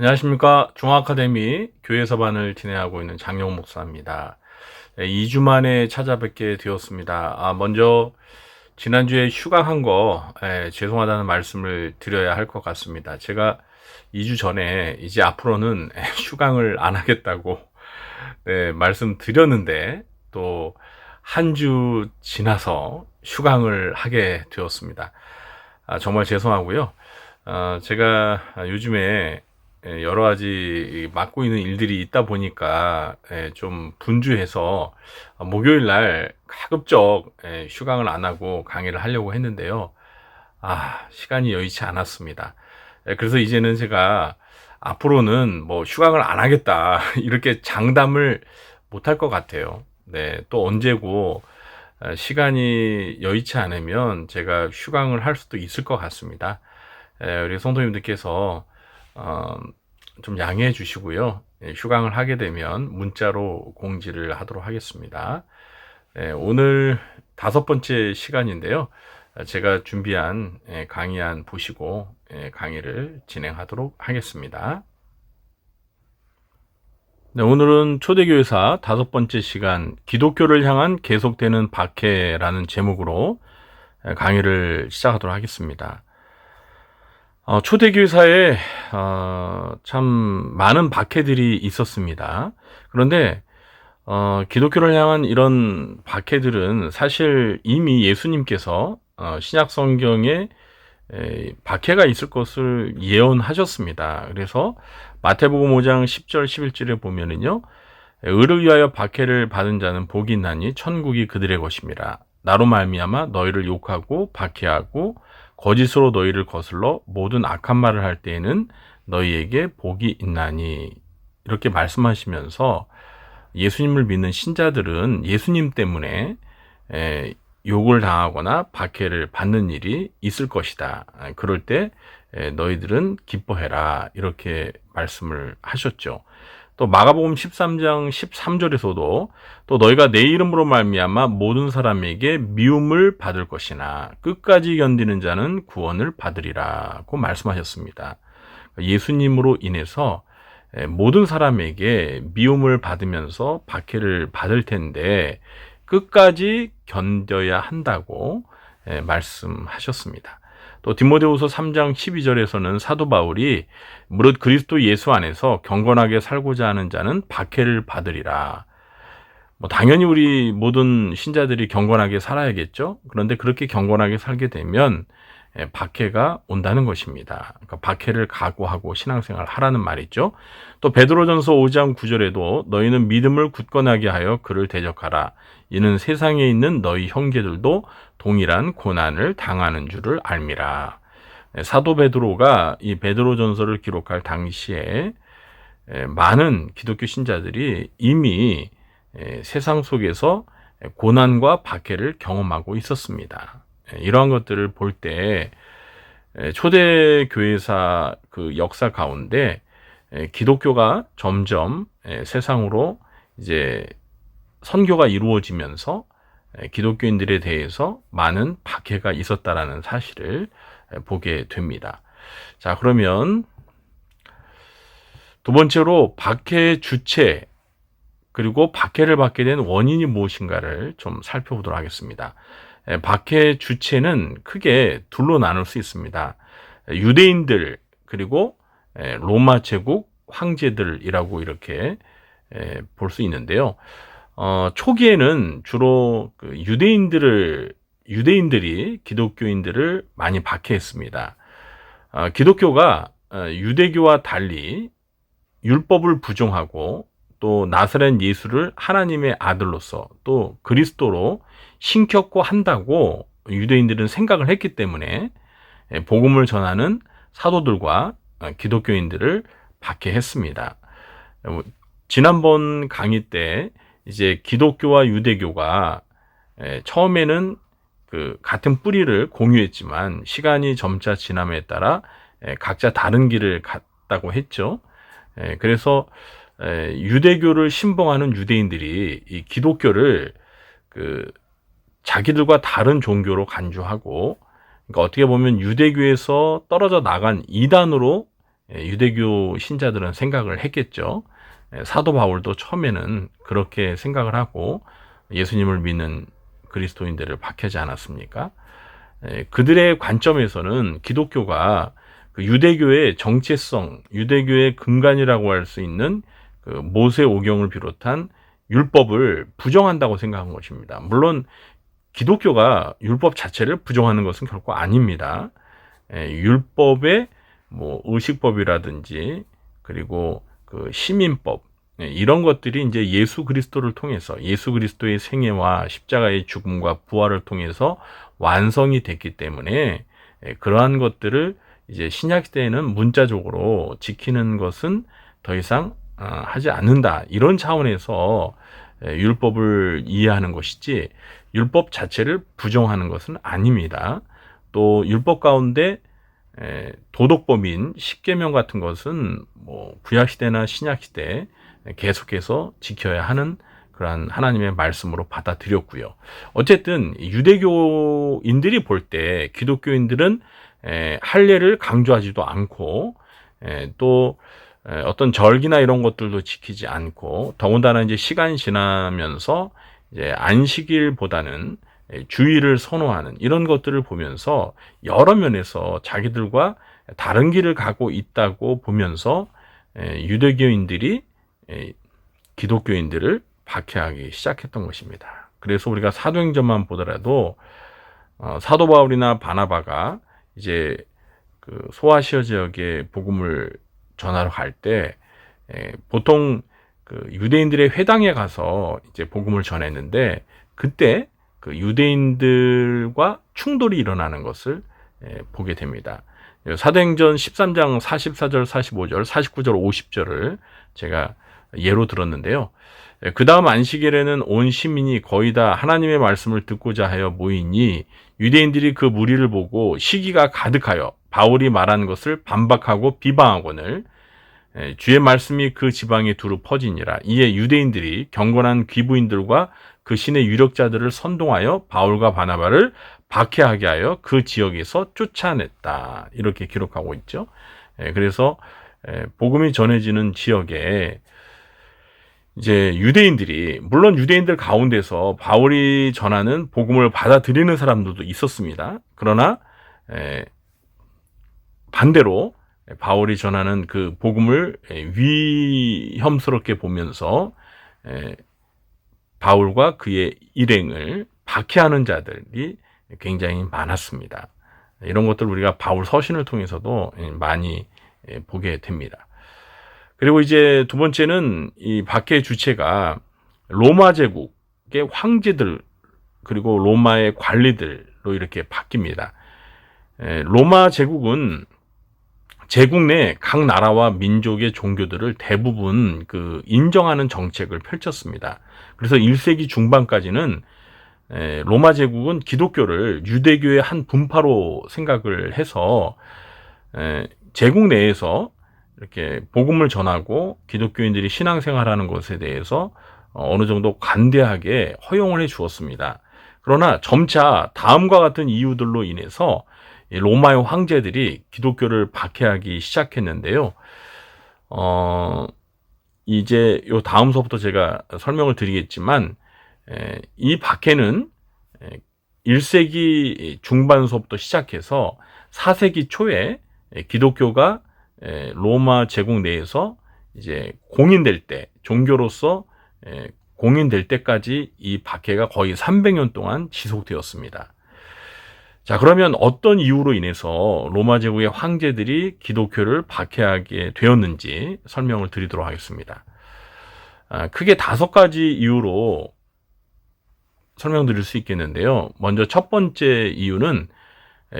안녕하십니까. 중앙아카데미 교회서반을 진행하고 있는 장용 목사입니다. 2주 만에 찾아뵙게 되었습니다. 먼저 지난주에 휴강한 거 죄송하다는 말씀을 드려야 할 것 같습니다. 제가 2주 전에 이제 앞으로는 휴강을 안 하겠다고 말씀드렸는데 또 한 주 지나서 휴강을 하게 되었습니다. 정말 죄송하고요. 제가 요즘에 여러 가지 맡고 있는 일들이 있다 보니까 좀 분주해서 목요일 날 가급적 휴강을 안 하고 강의를 하려고 했는데요. 시간이 여의치 않았습니다. 그래서 이제는 제가 앞으로는 뭐 휴강을 안 하겠다 이렇게 장담을 못 할 것 같아요. 네, 또 언제고 시간이 여의치 않으면 제가 휴강을 할 수도 있을 것 같습니다. 우리 성도님들께서 좀 양해해 주시고요. 휴강을 하게 되면 문자로 공지를 하도록 하겠습니다. 오늘 5번째 시간인데요. 제가 준비한 강의안 보시고 강의를 진행하도록 하겠습니다. 네, 오늘은 초대교회사 5번째 시간 기독교를 향한 계속되는 박해라는 제목으로 강의를 시작하도록 하겠습니다. 초대교회사에 참 많은 박해들이 있었습니다. 그런데 기독교를 향한 이런 박해들은 사실 이미 예수님께서 신약 성경에 박해가 있을 것을 예언하셨습니다. 그래서 마태복음 5장 10절 11절에 보면은요, 의를 위하여 박해를 받은 자는 복이 있나니 천국이 그들의 것임이라. 나로 말미암아 너희를 욕하고 박해하고 거짓으로 너희를 거슬러 모든 악한 말을 할 때에는 너희에게 복이 있나니. 이렇게 말씀하시면서 예수님을 믿는 신자들은 예수님 때문에 욕을 당하거나 박해를 받는 일이 있을 것이다. 그럴 때 너희들은 기뻐해라. 이렇게 말씀을 하셨죠. 또 마가복음 13장 13절에서도 또 너희가 내 이름으로 말미암아 모든 사람에게 미움을 받을 것이나 끝까지 견디는 자는 구원을 받으리라고 말씀하셨습니다. 예수님으로 인해서 모든 사람에게 미움을 받으면서 박해를 받을 텐데 끝까지 견뎌야 한다고 말씀하셨습니다. 또 디모데후서 3장 12절에서는 사도 바울이 무릇 그리스도 예수 안에서 경건하게 살고자 하는 자는 박해를 받으리라. 당연히 우리 모든 신자들이 경건하게 살아야겠죠. 그런데 그렇게 경건하게 살게 되면 박해가 온다는 것입니다. 그러니까 박해를 각오하고 신앙생활 하라는 말이죠. 또 베드로전서 5장 9절에도 너희는 믿음을 굳건하게 하여 그를 대적하라. 이는 세상에 있는 너희 형제들도 동일한 고난을 당하는 줄을 알미라. 사도 베드로가 이 베드로전서를 기록할 당시에 많은 기독교 신자들이 이미 세상 속에서 고난과 박해를 경험하고 있었습니다. 이러한 것들을 볼 때 초대교회사 그 역사 가운데 기독교가 점점 세상으로 이제 선교가 이루어지면서 기독교인들에 대해서 많은 박해가 있었다라는 사실을 보게 됩니다. 자, 그러면 두 번째로 박해의 주체 그리고 박해를 받게 된 원인이 무엇인가를 좀 살펴보도록 하겠습니다. 박해의 주체는 크게 둘로 나눌 수 있습니다. 유대인들 그리고 로마 제국 황제들이라고 이렇게 볼 수 있는데요. 초기에는 주로 그 유대인들이 기독교인들을 많이 박해했습니다. 기독교가 유대교와 달리 율법을 부정하고 또 나사렛 예수를 하나님의 아들로서 또 그리스도로 신격고 한다고 유대인들은 생각을 했기 때문에 복음을 전하는 사도들과 기독교인들을 박해했습니다. 지난번 강의 때 이제 기독교와 유대교가 처음에는 그 같은 뿌리를 공유했지만 시간이 점차 지남에 따라 각자 다른 길을 갔다고 했죠. 그래서 유대교를 신봉하는 유대인들이 이 기독교를 그 자기들과 다른 종교로 간주하고, 그러니까 어떻게 보면 유대교에서 떨어져 나간 이단으로 유대교 신자들은 생각을 했겠죠. 사도 바울도 처음에는 그렇게 생각을 하고 예수님을 믿는 그리스도인들을 박해하지 않았습니까? 그들의 관점에서는 기독교가 그 유대교의 정체성, 유대교의 근간이라고 할 수 있는 그 모세오경을 비롯한 율법을 부정한다고 생각한 것입니다. 물론 기독교가 율법 자체를 부정하는 것은 결코 아닙니다. 율법의 뭐 의식법이라든지 그리고 그 시민법 이런 것들이 이제 예수 그리스도를 통해서 예수 그리스도의 생애와 십자가의 죽음과 부활을 통해서 완성이 됐기 때문에 그러한 것들을 이제 신약 시대에는 문자적으로 지키는 것은 더 이상 하지 않는다. 이런 차원에서 율법을 이해하는 것이지 율법 자체를 부정하는 것은 아닙니다. 또 율법 가운데 도덕법인 십계명 같은 것은 뭐 구약 시대나 신약 시대 계속해서 지켜야 하는 그러한 하나님의 말씀으로 받아들였고요. 어쨌든 유대교인들이 볼 때 기독교인들은 할례를 강조하지도 않고 또 어떤 절기나 이런 것들도 지키지 않고 더군다나 이제 시간이 지나면서 이제 안식일보다는 주의를 선호하는 이런 것들을 보면서 여러 면에서 자기들과 다른 길을 가고 있다고 보면서 유대교인들이 기독교인들을 박해하기 시작했던 것입니다. 그래서 우리가 사도행전만 보더라도 사도 바울이나 바나바가 이제 그 소아시아 지역에 복음을 전하러 갈 때 보통 그 유대인들의 회당에 가서 이제 복음을 전했는데 그때 그 유대인들과 충돌이 일어나는 것을 보게 됩니다. 사도행전 13장 44절, 45절, 49절, 50절을 제가 예로 들었는데요. 그 다음 안식일에는 온 시민이 거의 다 하나님의 말씀을 듣고자 하여 모이니 유대인들이 그 무리를 보고 시기가 가득하여 바울이 말한 것을 반박하고 비방하거늘 주의 말씀이 그 지방에 두루 퍼지니라. 이에 유대인들이 경건한 귀부인들과 그 신의 유력자들을 선동하여 바울과 바나바를 박해하게 하여 그 지역에서 쫓아냈다. 이렇게 기록하고 있죠. 그래서 복음이 전해지는 지역에 이제 유대인들이 물론 유대인들 가운데서 바울이 전하는 복음을 받아들이는 사람들도 있었습니다. 그러나 반대로 바울이 전하는 그 복음을 위험스럽게 보면서 바울과 그의 일행을 박해하는 자들이 굉장히 많았습니다. 이런 것들 우리가 바울 서신을 통해서도 많이 보게 됩니다. 그리고 이제 두 번째는 이 박해의 주체가 로마 제국의 황제들 그리고 로마의 관리들로 이렇게 바뀝니다. 로마 제국은 제국 내 각 나라와 민족의 종교들을 대부분 그 인정하는 정책을 펼쳤습니다. 그래서 1세기 중반까지는 로마 제국은 기독교를 유대교의 한 분파로 생각을 해서 제국 내에서 이렇게 복음을 전하고 기독교인들이 신앙생활하는 것에 대해서 어느 정도 관대하게 허용을 해 주었습니다. 그러나 점차 다음과 같은 이유들로 인해서 로마의 황제들이 기독교를 박해하기 시작했는데요. 이제 요 다음서부터 제가 설명을 드리겠지만 이 박해는 1세기 중반서부터 시작해서 4세기 초에 기독교가 로마 제국 내에서 이제 공인될 때, 종교로서 공인될 때까지 이 박해가 거의 300년 동안 지속되었습니다. 자, 그러면 어떤 이유로 인해서 로마 제국의 황제들이 기독교를 박해하게 되었는지 설명을 드리도록 하겠습니다. 크게 5가지 이유로 설명드릴 수 있겠는데요. 먼저 첫 번째 이유는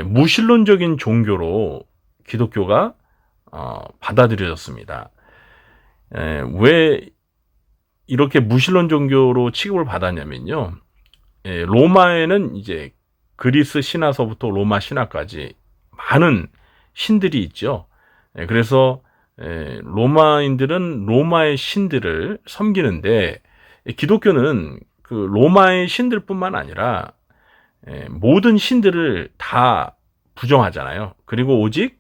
무신론적인 종교로 기독교가 받아들여졌습니다. 왜 이렇게 무신론 종교로 취급을 받았냐면요. 로마에는 이제 그리스 신화서부터 로마 신화까지 많은 신들이 있죠. 그래서 로마인들은 로마의 신들을 섬기는데 기독교는 그 로마의 신들뿐만 아니라 모든 신들을 다 부정하잖아요. 그리고 오직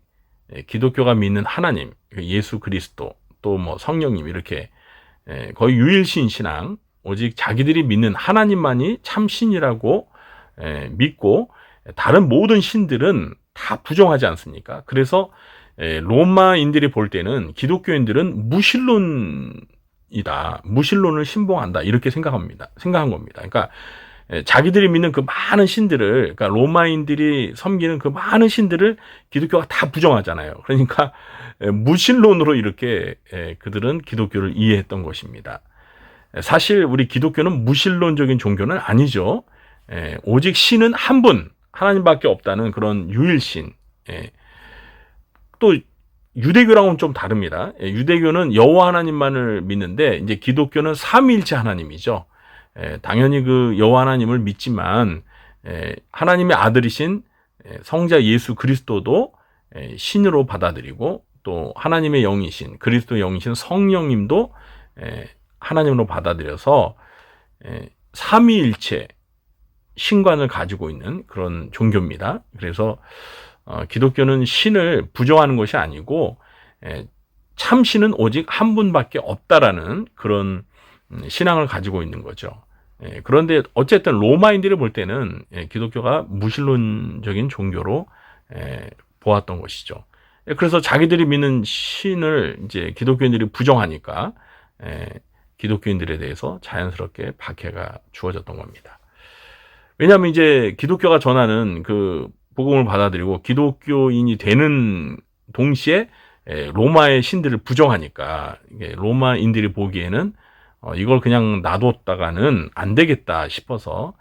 기독교가 믿는 하나님, 예수 그리스도, 또 뭐 성령님 이렇게 거의 유일신 신앙, 오직 자기들이 믿는 하나님만이 참 신이라고 믿고 다른 모든 신들은 다 부정하지 않습니까? 그래서 로마인들이 볼 때는 기독교인들은 무신론을 신봉한다 이렇게 생각한 겁니다. 그러니까 자기들이 믿는 그 많은 신들을, 그러니까 로마인들이 섬기는 그 많은 신들을 기독교가 다 부정하잖아요. 그러니까 무신론으로 이렇게 그들은 기독교를 이해했던 것입니다. 사실 우리 기독교는 무신론적인 종교는 아니죠. 오직 신은 한 분, 하나님밖에 없다는 그런 유일신. 또 유대교랑은 좀 다릅니다. 유대교는 여호와 하나님만을 믿는데 이제 기독교는 삼위일체 하나님이죠. 당연히 그 여호와 하나님을 믿지만 하나님의 아들이신 성자 예수 그리스도도 신으로 받아들이고, 또 하나님의 영이신 그리스도 영이신 성령님도 하나님으로 받아들여서 삼위일체 신관을 가지고 있는 그런 종교입니다. 그래서 기독교는 신을 부정하는 것이 아니고 참신은 오직 한 분밖에 없다라는 그런 신앙을 가지고 있는 거죠. 그런데 어쨌든 로마인들이 볼 때는 기독교가 무신론적인 종교로 보았던 것이죠. 그래서 자기들이 믿는 신을 이제 기독교인들이 부정하니까 기독교인들에 대해서 자연스럽게 박해가 주어졌던 겁니다. 왜냐하면 이제 기독교가 전하는 그 복음을 받아들이고 기독교인이 되는 동시에 로마의 신들을 부정하니까 로마인들이 보기에는 이걸 그냥 놔뒀다가는 안 되겠다 싶어서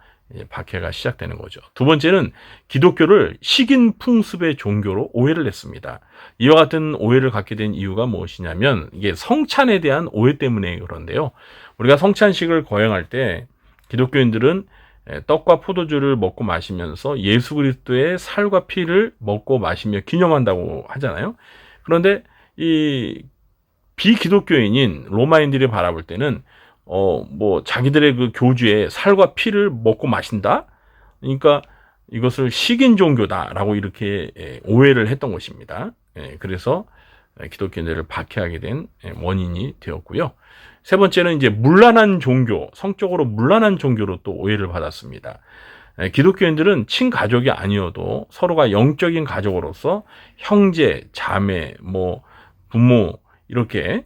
박해가 시작되는 거죠. 두 번째는 기독교를 식인 풍습의 종교로 오해를 했습니다. 이와 같은 오해를 갖게 된 이유가 무엇이냐면 이게 성찬에 대한 오해 때문에 그런데요. 우리가 성찬식을 거행할 때 기독교인들은 떡과 포도주를 먹고 마시면서 예수 그리스도의 살과 피를 먹고 마시며 기념한다고 하잖아요. 그런데 이 비기독교인인 로마인들이 바라볼 때는 뭐 자기들의 그 교주의 살과 피를 먹고 마신다? 그러니까 이것을 식인 종교다라고 이렇게 오해를 했던 것입니다. 그래서 기독교인들을 박해하게 된 원인이 되었고요. 세 번째는 이제 문란한 종교, 성적으로 문란한 종교로 또 오해를 받았습니다. 기독교인들은 친가족이 아니어도 서로가 영적인 가족으로서 형제, 자매, 뭐 부모 이렇게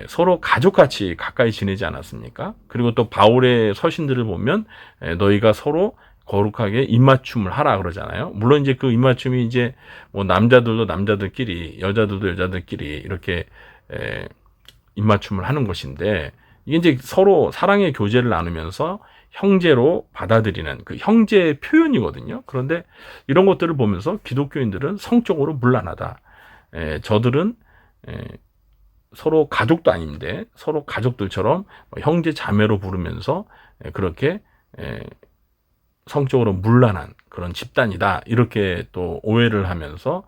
서로 가족같이 가까이 지내지 않았습니까? 그리고 또 바울의 서신들을 보면 너희가 서로 거룩하게 입맞춤을 하라 그러잖아요. 물론 이제 그 입맞춤이 이제 뭐 남자들도 남자들끼리, 여자들도 여자들끼리 이렇게 입맞춤을 하는 것인데, 이게 이제 서로 사랑의 교제를 나누면서 형제로 받아들이는 그 형제의 표현이거든요. 그런데 이런 것들을 보면서 기독교인들은 성적으로 문란하다. 저들은 서로 가족도 아닌데 서로 가족들처럼 형제 자매로 부르면서 그렇게 성적으로 문란한 그런 집단이다, 이렇게 또 오해를 하면서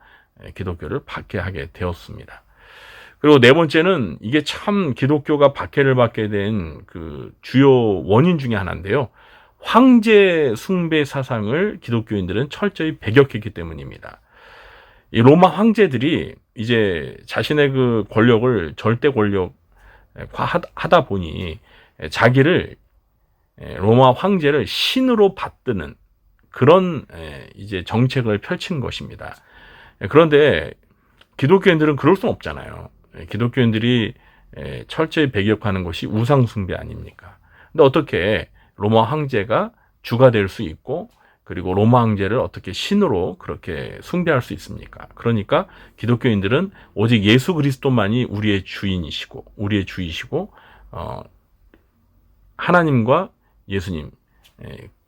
기독교를 박해하게 되었습니다. 그리고 네 번째는 이게 참 기독교가 박해를 받게 된 그 주요 원인 중에 하나인데요. 황제 숭배 사상을 기독교인들은 철저히 배격했기 때문입니다. 이 로마 황제들이 이제 자신의 그 권력을 절대 권력화하다 보니 자기를 로마 황제를 신으로 받드는 그런 이제 정책을 펼친 것입니다. 그런데 기독교인들은 그럴 수는 없잖아요. 기독교인들이 철저히 배격하는 것이 우상 숭배 아닙니까? 근데 어떻게 로마 황제가 주가 될 수 있고, 그리고 로마 황제를 어떻게 신으로 그렇게 숭배할 수 있습니까? 그러니까 기독교인들은 오직 예수 그리스도만이 우리의 주인이시고 우리의 주이시고 하나님과 예수님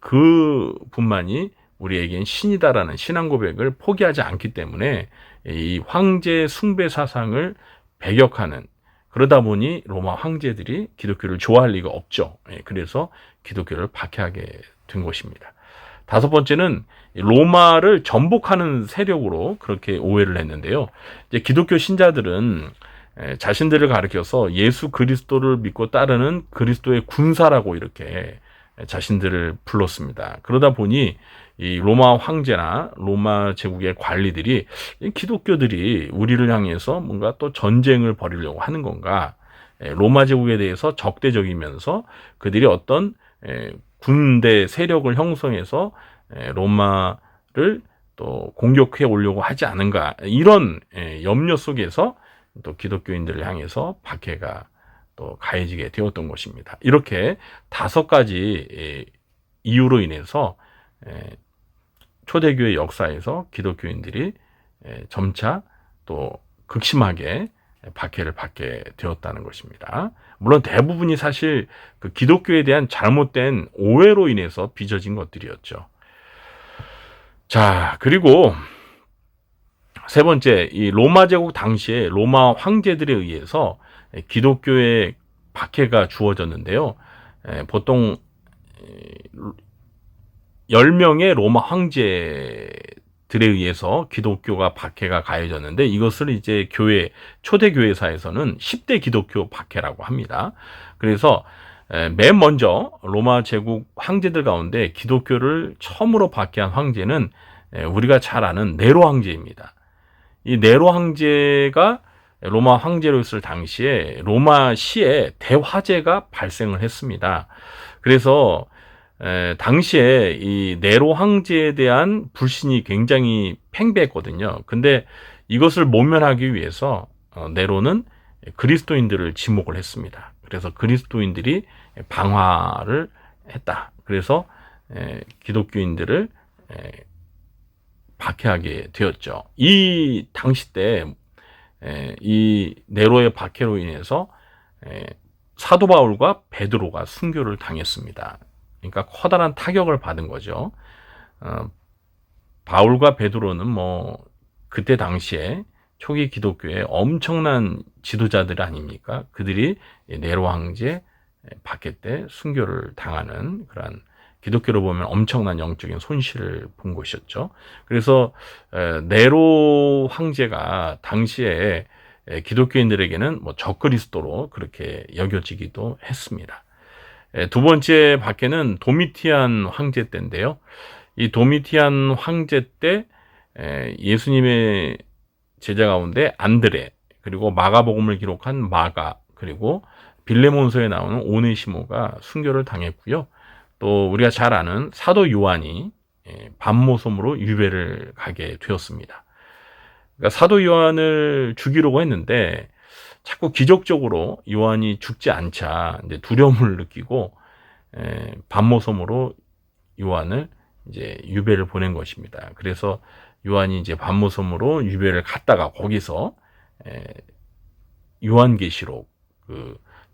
그 분만이 우리에겐 신이다라는 신앙 고백을 포기하지 않기 때문에 이 황제 숭배 사상을 배격하는, 그러다 보니 로마 황제들이 기독교를 좋아할 리가 없죠. 그래서 기독교를 박해하게 된 것입니다. 다섯 번째는 로마를 전복하는 세력으로 그렇게 오해를 했는데요. 이제 기독교 신자들은 자신들을 가리켜서 예수 그리스도를 믿고 따르는 그리스도의 군사라고 이렇게 자신들을 불렀습니다. 그러다 보니 이 로마 황제나 로마 제국의 관리들이 이 기독교들이 우리를 향해서 뭔가 또 전쟁을 벌이려고 하는 건가? 로마 제국에 대해서 적대적이면서 그들이 어떤 군대 세력을 형성해서 로마를 또 공격해 오려고 하지 않은가? 이런 염려 속에서 또 기독교인들을 향해서 박해가 또 가해지게 되었던 것입니다. 이렇게 5가지 이유로 인해서 초대교회 역사에서 기독교인들이 점차 또 극심하게 박해를 받게 되었다는 것입니다. 물론 대부분이 사실 그 기독교에 대한 잘못된 오해로 인해서 빚어진 것들이었죠. 자, 그리고 세 번째, 이 로마 제국 당시에 로마 황제들에 의해서 기독교에 박해가 주어졌는데요. 보통 10명의 로마 황제들에 의해서 기독교가 박해가 가해졌는데, 이것을 이제 초대교회사에서는 10대 기독교 박해라고 합니다. 그래서 맨 먼저 로마 제국 황제들 가운데 기독교를 처음으로 박해한 황제는 우리가 잘 아는 네로 황제입니다. 이 네로 황제가 로마 황제로 있을 당시에 로마 시에 대화재가 발생을 했습니다. 그래서 당시에 이 네로 황제에 대한 불신이 굉장히 팽배했거든요. 근데 이것을 모면하기 위해서 네로는 그리스도인들을 지목을 했습니다. 그래서 그리스도인들이 방화를 했다. 그래서 기독교인들을 박해하게 되었죠. 이 당시 때 이 네로의 박해로 인해서 사도 바울과 베드로가 순교를 당했습니다. 그러니까 커다란 타격을 받은 거죠. 바울과 베드로는 뭐 그때 당시에 초기 기독교의 엄청난 지도자들 아닙니까? 그들이 네로 황제 박해 때 순교를 당하는 그러한, 기독교로 보면 엄청난 영적인 손실을 본 것이었죠. 그래서 네로 황제가 당시에 기독교인들에게는 뭐 적그리스도로 그렇게 여겨지기도 했습니다. 두 번째 박해는 도미티안 황제 때인데요. 이 도미티안 황제 때 예수님의 제자 가운데 안드레, 그리고 마가복음을 기록한 마가, 그리고 빌레몬서에 나오는 오네시모가 순교를 당했고요. 또 우리가 잘 아는 사도 요한이 반모섬으로 유배를 가게 되었습니다. 그러니까 사도 요한을 죽이려고 했는데 자꾸 기적적으로 요한이 죽지 않자 이제 두려움을 느끼고 반모섬으로 요한을 이제 유배를 보낸 것입니다. 그래서 요한이 이제 반모섬으로 유배를 갔다가 거기서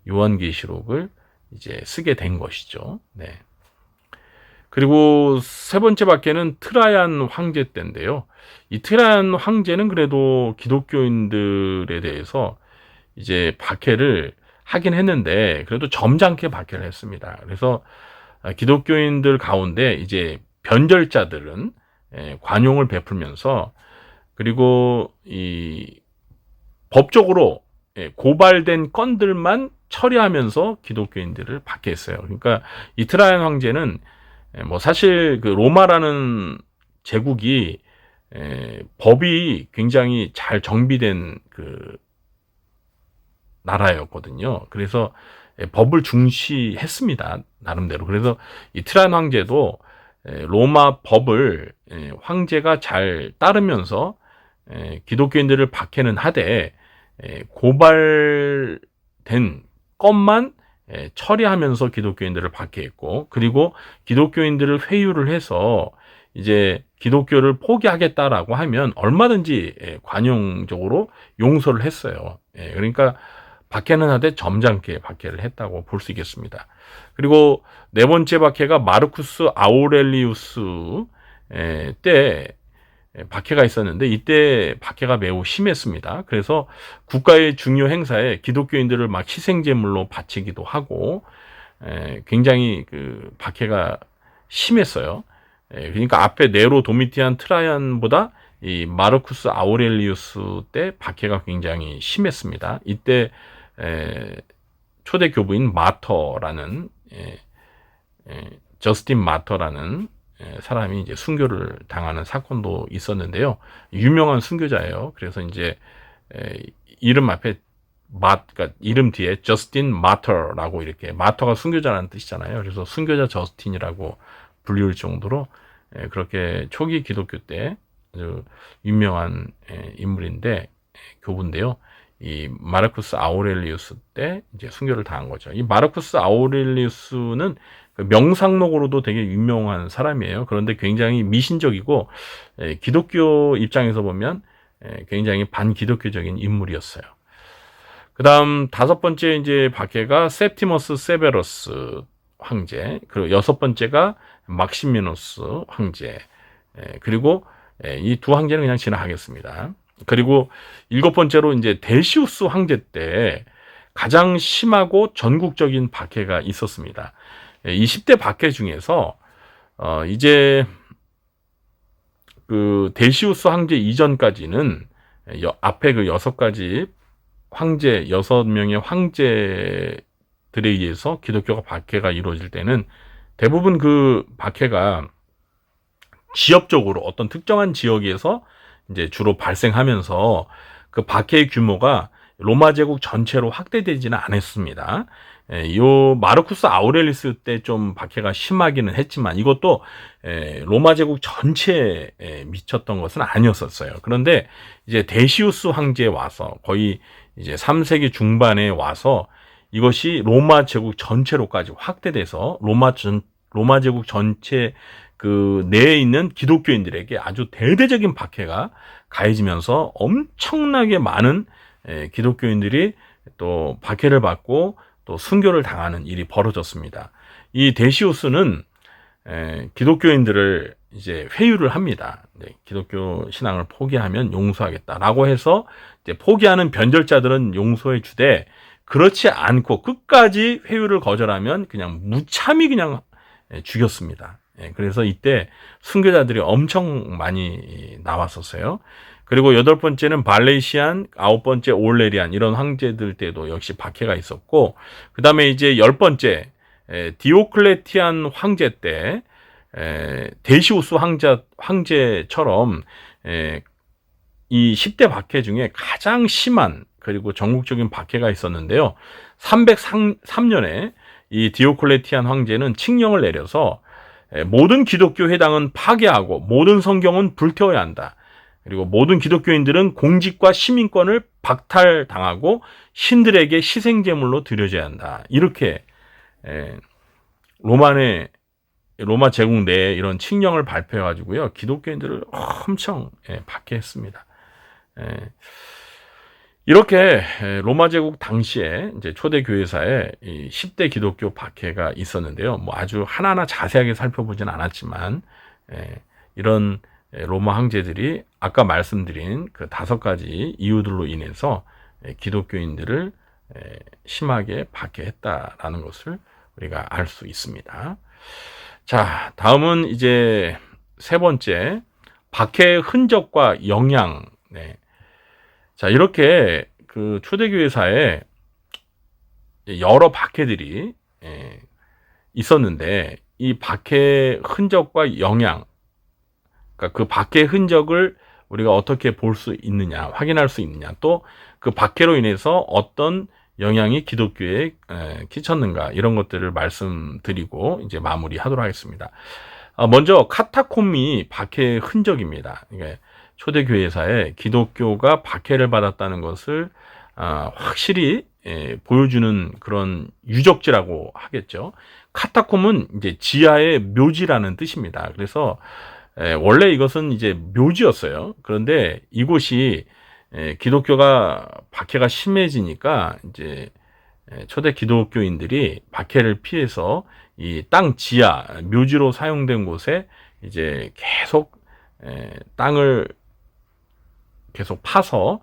요한계시록을 이제 쓰게 된 것이죠. 네. 그리고 세 번째 박해는 트라얀 황제 때인데요. 이 트라얀 황제는 그래도 기독교인들에 대해서 이제 박해를 하긴 했는데 그래도 점잖게 박해를 했습니다. 그래서 기독교인들 가운데 이제 변절자들은 관용을 베풀면서, 그리고 이 법적으로 고발된 건들만 처리하면서 기독교인들을 박해했어요. 그러니까 이 트라얀 황제는 뭐 사실 그 로마라는 제국이 법이 굉장히 잘 정비된 그 나라였거든요. 그래서 법을 중시했습니다. 나름대로. 그래서 이 트라얀 황제도 로마 법을 황제가 잘 따르면서 기독교인들을 박해는 하되 고발된 것만 처리하면서 기독교인들을 박해했고, 그리고 기독교인들을 회유를 해서 이제 기독교를 포기하겠다라고 하면 얼마든지 관용적으로 용서를 했어요. 그러니까 박해는 하되 점잖게 박해를 했다고 볼 수 있겠습니다. 그리고 네 번째 박해가 마르쿠스 아우렐리우스 때 박해가 있었는데, 이때 박해가 매우 심했습니다. 그래서 국가의 중요 행사에 기독교인들을 막 희생제물로 바치기도 하고 굉장히 그 박해가 심했어요. 그러니까 앞에 네로, 도미티안, 트라얀보다 이 마르쿠스 아우렐리우스 때 박해가 굉장히 심했습니다. 이때 초대 교부인 마터라는 저스틴 마터라는 사람이 이제 순교를 당하는 사건도 있었는데요. 유명한 순교자예요. 그래서 이제 이름 앞에 그러니까 이름 뒤에 저스틴 마터라고 이렇게 마터가 순교자라는 뜻이잖아요. 그래서 순교자 저스틴이라고 불리울 정도로 그렇게 초기 기독교 때 아주 유명한 인물인데 교부인데요. 이 마르쿠스 아우렐리우스 때 이제 순교를 당한 거죠. 이 마르쿠스 아우렐리우스는 그 명상록으로도 되게 유명한 사람이에요. 그런데 굉장히 미신적이고 기독교 입장에서 보면 굉장히 반기독교적인 인물이었어요. 그 다음 5번째 이제 박해가 셉티머스 세베러스 황제, 그리고 6번째가 막시미누스 황제, 그리고 이 두 황제는 그냥 지나가겠습니다. 그리고 7번째로 이제 데시우스 황제 때 가장 심하고 전국적인 박해가 있었습니다. 이 10대 박해 중에서 이제 그 데시우스 황제 이전까지는 앞에 그 6가지 황제, 6명의 황제들에 의해서 기독교가 박해가 이루어질 때는 대부분 그 박해가 지역적으로 어떤 특정한 지역에서 이제 주로 발생하면서 그 박해의 규모가 로마 제국 전체로 확대되지는 않았습니다. 요 마르쿠스 아우렐리스 때 좀 박해가 심하기는 했지만 이것도 로마 제국 전체에 미쳤던 것은 아니었었어요. 그런데 이제 데시우스 황제에 와서 거의 이제 3세기 중반에 와서 이것이 로마 제국 전체로까지 확대돼서 로마 제국 전체 그 내에 있는 기독교인들에게 아주 대대적인 박해가 가해지면서 엄청나게 많은 기독교인들이 또 박해를 받고 또 순교를 당하는 일이 벌어졌습니다. 이 데시우스는 기독교인들을 이제 회유를 합니다. 기독교 신앙을 포기하면 용서하겠다라고 해서 이제 포기하는 변절자들은 용서해 주되 그렇지 않고 끝까지 회유를 거절하면 그냥 무참히 그냥 죽였습니다. 그래서 이때 순교자들이 엄청 많이 나왔었어요. 그리고 8번째는 발레시안, 9번째 올레리안 이런 황제들 때도 역시 박해가 있었고, 그 다음에 이제 10번째 디오클레티안 황제 때 데시우스 황제처럼 이 10대 박해 중에 가장 심한 그리고 전국적인 박해가 있었는데요. 303년에 이 디오클레티안 황제는 칙령을 내려서 모든 기독교 회당은 파괴하고 모든 성경은 불태워야 한다. 그리고 모든 기독교인들은 공직과 시민권을 박탈당하고 신들에게 희생제물로 드려져야 한다. 이렇게 로마 제국 내에 이런 칙령을 발표해가지고요. 기독교인들을 엄청 박해했습니다. 이렇게 로마 제국 당시에 이제 초대 교회사에 이 10대 기독교 박해가 있었는데요. 뭐 아주 하나하나 자세하게 살펴보진 않았지만 이런 로마 황제들이 아까 말씀드린 그 5가지 이유들로 인해서 기독교인들을 심하게 박해했다라는 것을 우리가 알 수 있습니다. 자, 다음은 이제 3번째 박해의 흔적과 영향. 자, 이렇게 그 초대교회사에 여러 박해들이 있었는데 이 박해의 흔적과 영향, 그러니까 그 박해의 흔적을 우리가 어떻게 볼 수 있느냐, 확인할 수 있느냐, 또 그 박해로 인해서 어떤 영향이 기독교에 끼쳤는가, 이런 것들을 말씀드리고 이제 마무리하도록 하겠습니다. 먼저 카타콤이 박해의 흔적입니다. 그러니까 초대교회사에 기독교가 박해를 받았다는 것을 확실히 보여주는 그런 유적지라고 하겠죠. 카타콤은 이제 지하의 묘지라는 뜻입니다. 그래서 원래 이것은 이제 묘지였어요. 그런데 이곳이 기독교가 박해가 심해지니까 이제 초대 기독교인들이 박해를 피해서 이 땅 지하 묘지로 사용된 곳에 이제 계속 땅을 계속 파서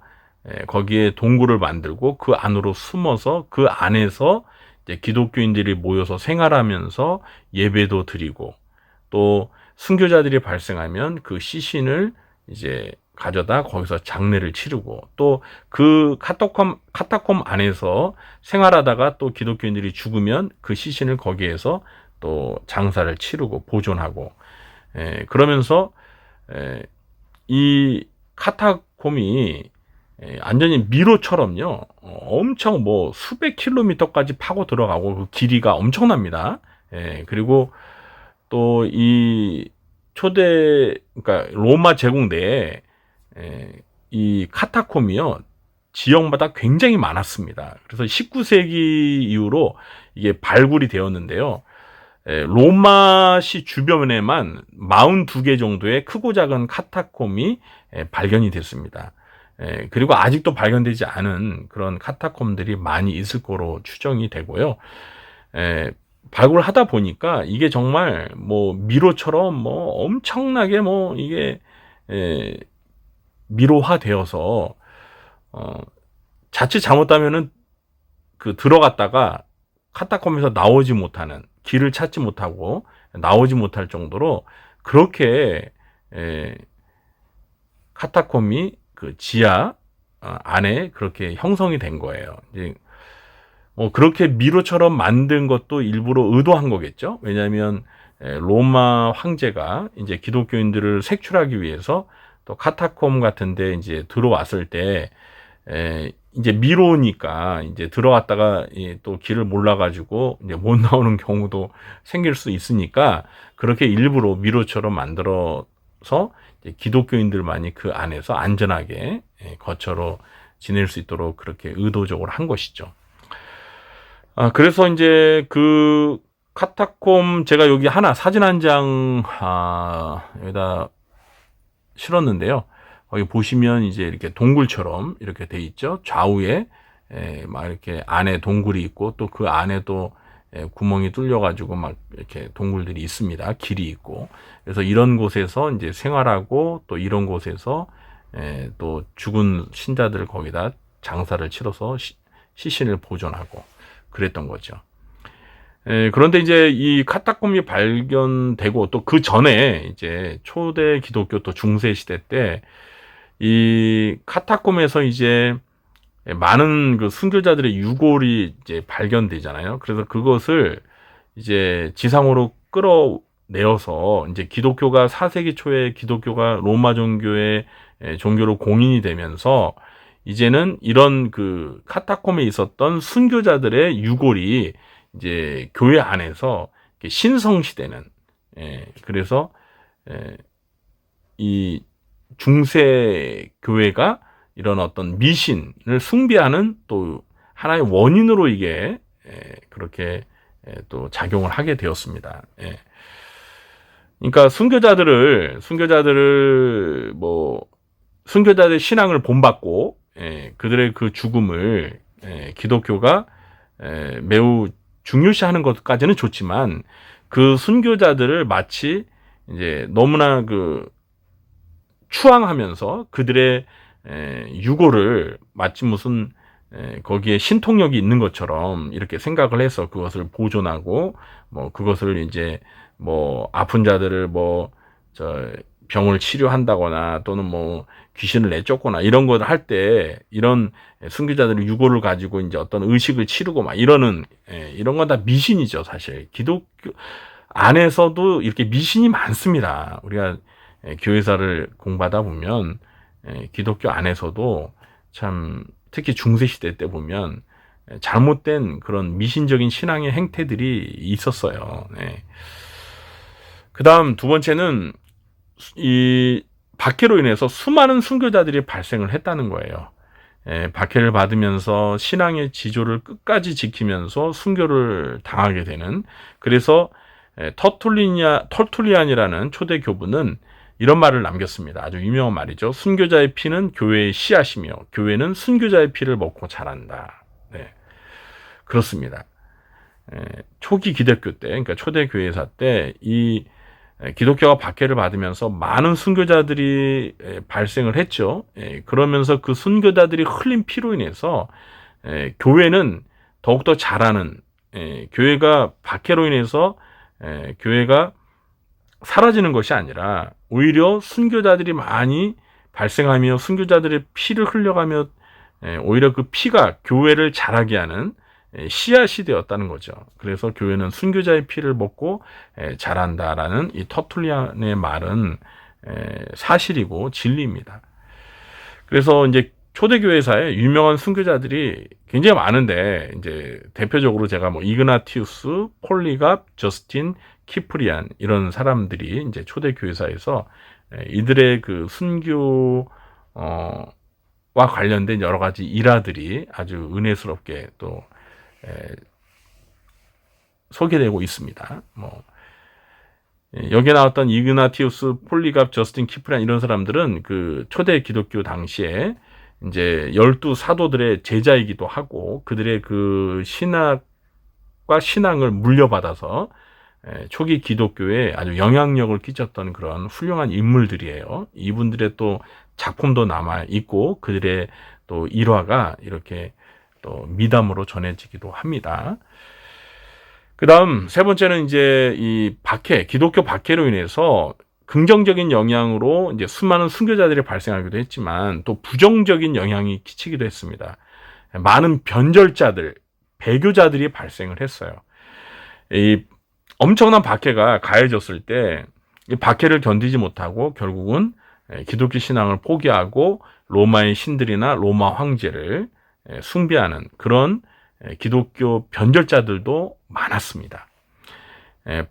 거기에 동굴을 만들고 그 안으로 숨어서 그 안에서 이제 기독교인들이 모여서 생활하면서 예배도 드리고 또 순교자들이 발생하면 그 시신을 이제 가져다 거기서 장례를 치르고 또 그 카타콤 안에서 생활하다가 또 기독교인들이 죽으면 그 시신을 거기에서 또 장사를 치르고 보존하고 그러면서 이 카타콤이 완전히 미로처럼요, 엄청 뭐 수백 킬로미터까지 파고 들어가고 그 길이가 엄청납니다. 그리고 또 이 그러니까 로마 제국 내에 이 카타콤이요, 지역마다 굉장히 많았습니다. 그래서 19세기 이후로 이게 발굴이 되었는데요. 로마시 주변에만 42개 정도의 크고 작은 카타콤이 발견이 됐습니다. 그리고 아직도 발견되지 않은 그런 카타콤들이 많이 있을 거로 추정이 되고요. 발굴을 하다 보니까 이게 정말 뭐 미로처럼 뭐 엄청나게 뭐 이게 미로화되어서 자칫 잘못하면은 그 들어갔다가 카타콤에서 나오지 못하는, 길을 찾지 못하고 나오지 못할 정도로 그렇게 카타콤이 그 지하 안에 그렇게 형성이 된 거예요. 이제 그렇게 미로처럼 만든 것도 일부러 의도한 거겠죠. 왜냐하면 로마 황제가 이제 기독교인들을 색출하기 위해서 또 카타콤 같은데 이제 들어왔을 때 이제 미로니까 이제 들어갔다가 또 길을 몰라가지고 이제 못 나오는 경우도 생길 수 있으니까 그렇게 일부러 미로처럼 만들어서 이제 기독교인들만이 그 안에서 안전하게 거처로 지낼 수 있도록 그렇게 의도적으로 한 것이죠. 그래서 이제 그 카타콤 제가 여기 하나 사진 한 장 여기다 실었는데요. 거기 보시면 이제 이렇게 동굴처럼 이렇게 돼 있죠. 좌우에 막 이렇게 안에 동굴이 있고 또 그 안에도 구멍이 뚫려 가지고 막 이렇게 동굴들이 있습니다. 길이 있고. 그래서 이런 곳에서 이제 생활하고 또 이런 곳에서 또 죽은 신자들을 거기다 장사를 치러서 시신을 보존하고 그랬던 거죠. 그런데 이제 이 카타콤이 발견되고 또 그 전에 이제 초대 기독교 또 중세 시대 때 이 카타콤에서 이제 많은 그 순교자들의 유골이 이제 발견되잖아요. 그래서 그것을 이제 지상으로 끌어내어서 이제 기독교가 4세기 초에 기독교가 로마 종교의 종교로 공인이 되면서 이제는 이런 그 카타콤에 있었던 순교자들의 유골이 이제 교회 안에서 신성시되는, 그래서 이 중세 교회가 이런 어떤 미신을 숭배하는 또 하나의 원인으로 이게 그렇게 또 작용을 하게 되었습니다. 그러니까 순교자들의 신앙을 본받고 그들의 그 죽음을 기독교가 매우 중요시하는 것까지는 좋지만 그 순교자들을 마치 이제 너무나 그 추앙하면서 그들의 유고를 마치 무슨 거기에 신통력이 있는 것처럼 이렇게 생각을 해서 그것을 보존하고 뭐 그것을 이제 뭐 아픈 자들을 뭐 병을 치료한다거나 또는 뭐 귀신을 내쫓거나 이런 걸 할 때 이런 순교자들의 유고를 가지고 이제 어떤 의식을 치르고 막 이런 건 다 미신이죠. 사실 기독교 안에서도 이렇게 미신이 많습니다. 우리가 교회사를 공부하다 보면 기독교 안에서도 참 특히 중세시대 때 보면 잘못된 그런 미신적인 신앙의 행태들이 있었어요. 그 다음 두 번째는 이 박해로 인해서 수많은 순교자들이 발생을 했다는 거예요. 박해를 받으면서 신앙의 지조를 끝까지 지키면서 순교를 당하게 되는, 그래서 터툴리안이라는 초대 교부는 이런 말을 남겼습니다. 아주 유명한 말이죠. 순교자의 피는 교회의 씨앗이며 교회는 순교자의 피를 먹고 자란다. 그렇습니다. 초기 기독교 때, 그러니까 초대 교회사 때 이 기독교가 박해를 받으면서 많은 순교자들이 발생을 했죠. 그러면서 그 순교자들이 흘린 피로 인해서 교회는 더욱더 자라는, 교회가 박해로 인해서 교회가 사라지는 것이 아니라 오히려 순교자들이 많이 발생하며 순교자들의 피를 흘려가며 오히려 그 피가 교회를 자라게 하는 씨앗이 되었다는 거죠. 그래서 교회는 순교자의 피를 먹고 자란다라는 이 터툴리안의 말은 사실이고 진리입니다. 그래서 이제 초대교회사에 유명한 순교자들이 굉장히 많은데, 이제 대표적으로 제가 뭐 이그나티우스, 폴리갑, 저스틴, 키프리안 이런 사람들이 이제 초대교회사에서 이들의 그 순교 와 관련된 여러 가지 일화들이 아주 은혜스럽게 또 소개되고 있습니다. 뭐 여기에 나왔던 이그나티우스, 폴리갑, 저스틴 키프리안 이런 사람들은 그 초대 기독교 당시에 이제 12 사도들의 제자이기도 하고, 그들의 그 신학과 신앙을 물려받아서 초기 기독교에 아주 영향력을 끼쳤던 그런 훌륭한 인물들이에요. 이분들의 또 작품도 남아 있고, 그들의 또 일화가 이렇게 또 미담으로 전해지기도 합니다. 그 다음 세 번째는 이제 이 박해, 기독교 박해로 인해서 긍정적인 영향으로 이제 수많은 순교자들이 발생하기도 했지만, 또 부정적인 영향이 끼치기도 했습니다. 많은 변절자들, 배교자들이 발생을 했어요. 이 엄청난 박해가 가해졌을 때 이 박해를 견디지 못하고 결국은 기독교 신앙을 포기하고 로마의 신들이나 로마 황제를 숭배하는 그런 기독교 변절자들도 많았습니다.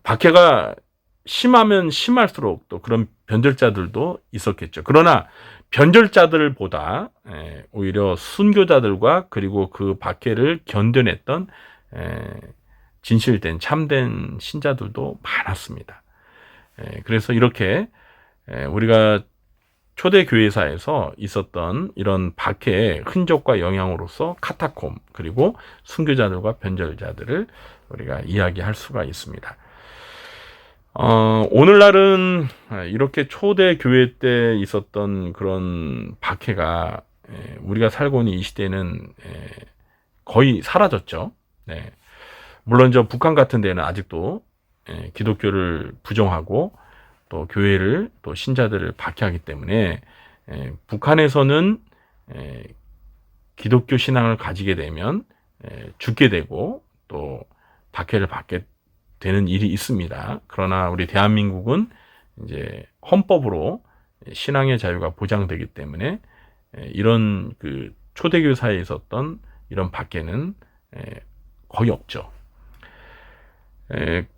박해가 심하면 심할수록 또 그런 변절자들도 있었겠죠. 그러나 변절자들보다 오히려 순교자들과 그리고 그 박해를 견뎌냈던 진실된 참된 신자들도 많았습니다. 그래서 이렇게 우리가 초대교회사에서 있었던 이런 박해의 흔적과 영향으로서 카타콤, 그리고 순교자들과 변절자들을 우리가 이야기할 수가 있습니다. 오늘날은 이렇게 초대교회 때 있었던 그런 박해가 우리가 살고 있는 이 시대는 거의 사라졌죠. 네. 물론 저 북한 같은 데는 아직도 기독교를 부정하고 또 교회를 또 신자들을 박해하기 때문에 북한에서는 기독교 신앙을 가지게 되면 죽게 되고 또 박해를 받게 되는 일이 있습니다. 그러나 우리 대한민국은 이제 헌법으로 신앙의 자유가 보장되기 때문에 이런 그 초대교회 사이에 있었던 이런 박해는 거의 없죠.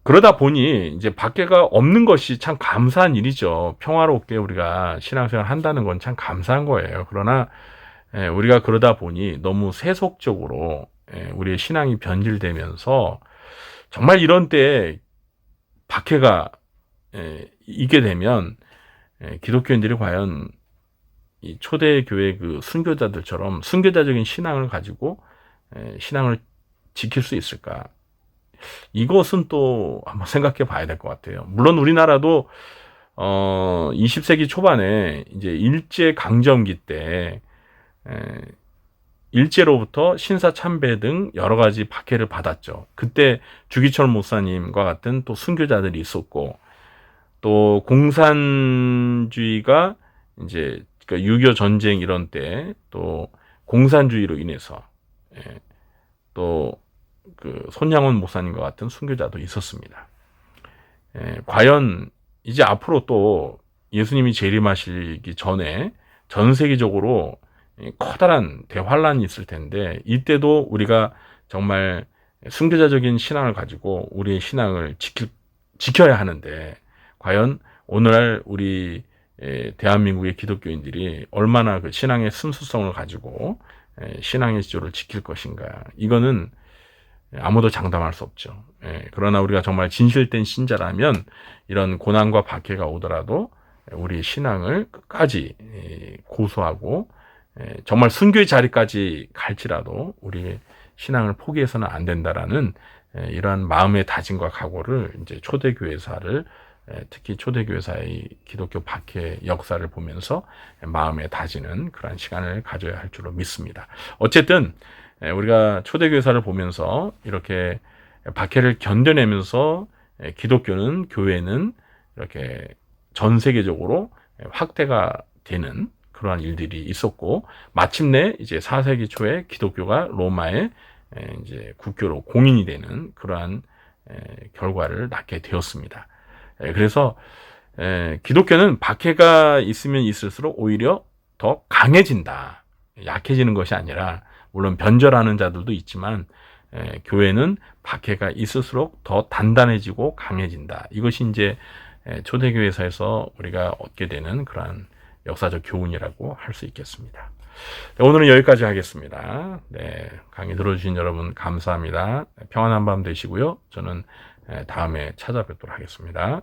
그러다 보니 이제 박해가 없는 것이 참 감사한 일이죠. 평화롭게 우리가 신앙생활 한다는 건 참 감사한 거예요. 그러나 우리가 그러다 보니 너무 세속적으로 우리의 신앙이 변질되면서 정말 이런 때 박해가 있게 되면 기독교인들이 과연 이 초대교회 그 순교자들처럼 순교자적인 신앙을 가지고 신앙을 지킬 수 있을까? 이것은 또 한번 생각해 봐야 될 것 같아요. 물론 우리나라도 20세기 초반에 이제 일제 강점기 때 일제로부터 신사 참배 등 여러 가지 박해를 받았죠. 그때 주기철 목사님과 같은 또 순교자들이 있었고, 또 공산주의가 이제 그러니까 6.25 전쟁 이런 때 또 공산주의로 인해서 또 그 손양원 목사님과 같은 순교자도 있었습니다. 과연 이제 앞으로 또 예수님이 재림하시기 전에 전 세계적으로 커다란 대환란이 있을 텐데, 이때도 우리가 정말 순교자적인 신앙을 가지고 우리의 신앙을 지켜야 하는데, 과연 오늘날 우리 대한민국의 기독교인들이 얼마나 그 신앙의 순수성을 가지고 신앙의 지조를 지킬 것인가, 이거는 아무도 장담할 수 없죠. 그러나 우리가 정말 진실된 신자라면 이런 고난과 박해가 오더라도 우리의 신앙을 끝까지 고수하고 정말 순교의 자리까지 갈지라도 우리의 신앙을 포기해서는 안 된다라는 이러한 마음의 다짐과 각오를 이제 초대교회사를, 특히 초대교회사의 기독교 박해 역사를 보면서 마음에 다지는 그런 시간을 가져야 할 줄로 믿습니다. 어쨌든 우리가 초대교회사를 보면서 이렇게 박해를 견뎌내면서 기독교는, 교회는 이렇게 전 세계적으로 확대가 되는 그러한 일들이 있었고, 마침내 이제 4세기 초에 기독교가 로마의 이제 국교로 공인이 되는 그러한 결과를 낳게 되었습니다. 그래서 기독교는 박해가 있으면 있을수록 오히려 더 강해진다. 약해지는 것이 아니라, 물론 변절하는 자들도 있지만 교회는 박해가 있을수록 더 단단해지고 강해진다. 이것이 이제 초대교회에서 우리가 얻게 되는 그러한 역사적 교훈이라고 할 수 있겠습니다. 오늘은 여기까지 하겠습니다. 네, 강의 들어주신 여러분 감사합니다. 평안한 밤 되시고요. 저는 다음에 찾아뵙도록 하겠습니다.